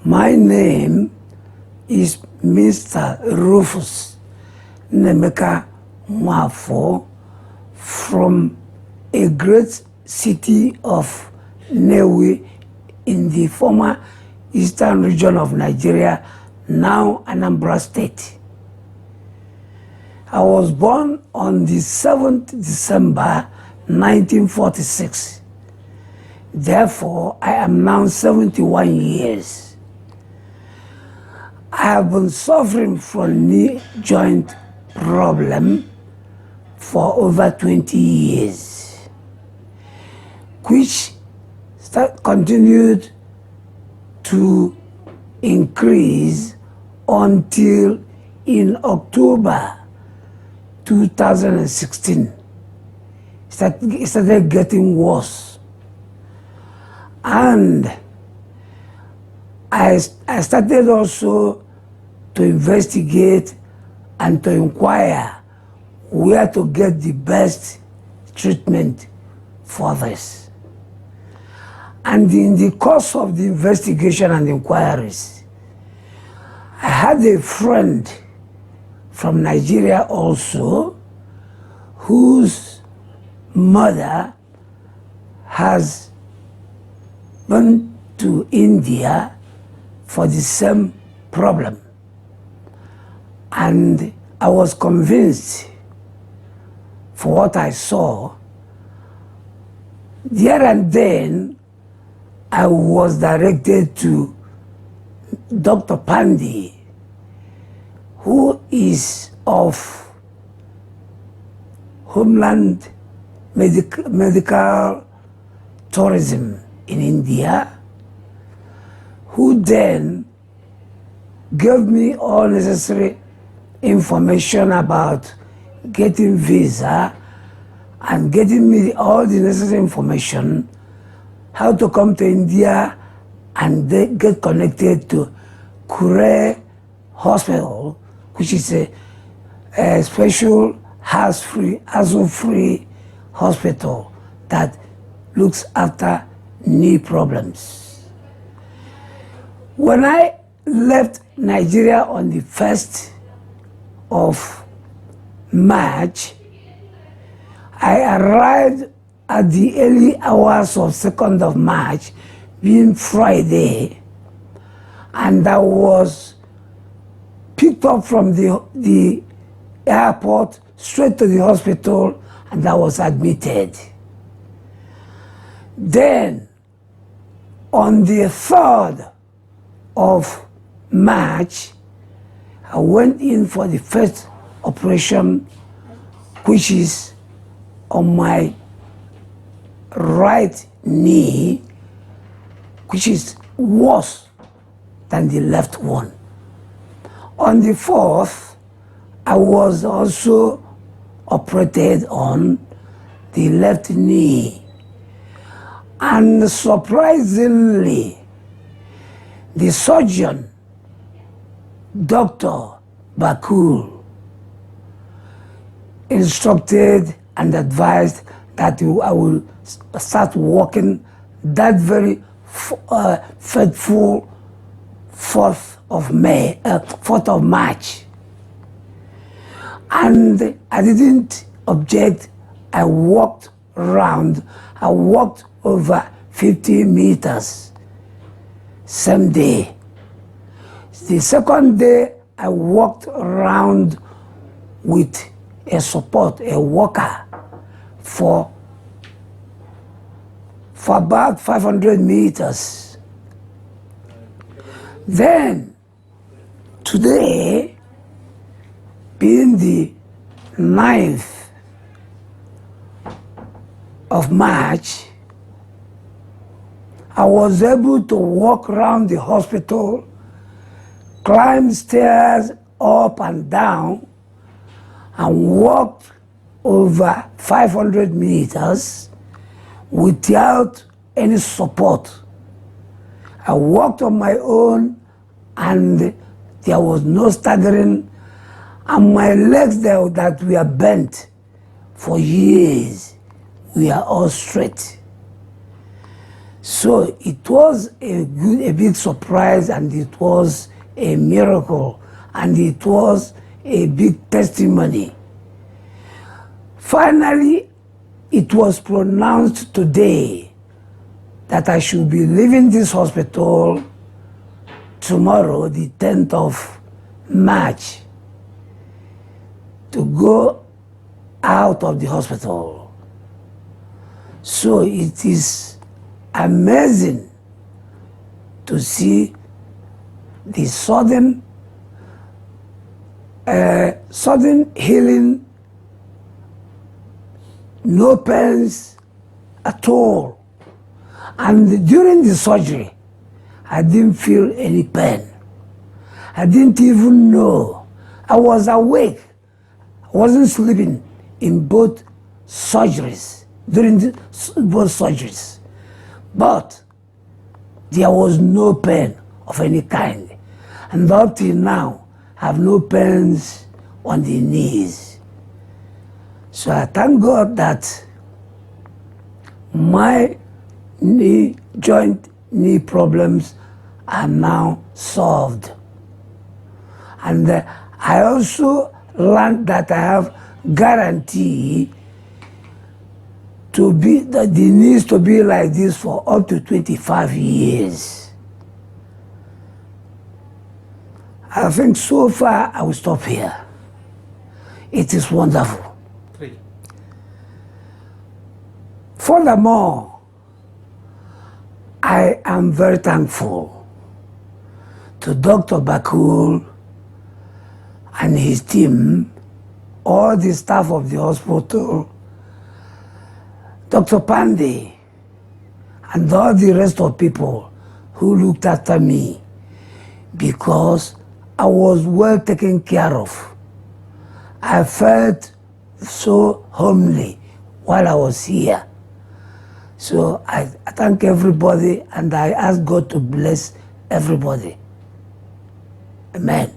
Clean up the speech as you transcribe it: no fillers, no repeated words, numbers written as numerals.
My name is Mr. Rufus Nemaka Nwafor from a great city of Nnewi in the former eastern region of Nigeria, now Anambra State. I was born on the 7th December 1946. Therefore, I am now 71 years. I have been suffering from knee joint problem for over 20 years, which continued to increase until in October 2016. It started getting worse. And I started also to investigate and to inquire where to get the best treatment for this. And in the course of the investigation and inquiries, I had a friend from Nigeria also, whose mother has gone to India for the same problem. And I was convinced, for what I saw, there and then I was directed to Dr. Pandey, who is of Homeland Medical Tourism in India, who then gave me all necessary information about getting visa and getting me all the necessary information how to come to India and get connected to Kure Hospital, which is a special hassle-free hospital that looks after knee problems. When I left Nigeria on the 1st of March, I arrived at the early hours of 2nd of March, being Friday, and I was picked up from the airport straight to the hospital, and I was admitted. Then, on the 3rd of March, I went in for the first operation, which is on my right knee, which is worse than the left one. On the 4th, I was also operated on the left knee. And surprisingly, the surgeon, Dr. Bakul, instructed and advised that I will start walking that very fateful 4th of March. And I didn't object. I walked around. I walked over 50 meters same day. The second day, I walked around with a support, a walker, for about 500 meters. Then, today, being the 9th of March, I was able to walk around the hospital, climb stairs up and down, and walked over 500 meters without any support. I walked on my own, and there was no staggering, and my legs that were bent for years were all straight. So it was a big surprise, and it was a miracle, and it was a big testimony. Finally, it was pronounced today that I should be leaving this hospital tomorrow, the 10th of March, to go out of the hospital. So it is amazing to see the sudden healing, no pains at all. And during the surgery, I didn't feel any pain. I didn't even know. I was awake. I wasn't sleeping in both surgeries, during both surgeries. But there was no pain of any kind. And up till now, I have no pains on the knees. So I thank God that my joint knee problems are now solved. And I also learned that I have guarantee to be that the knees to be like this for up to 25 years. I think so far I will stop here. It is wonderful. 3. Furthermore, I am very thankful to Dr. Bakul and his team, all the staff of the hospital, Dr. Pandey, and all the rest of people who looked after me, because I was well taken care of. I felt so homely while I was here. So I thank everybody, and I ask God to bless everybody. Amen.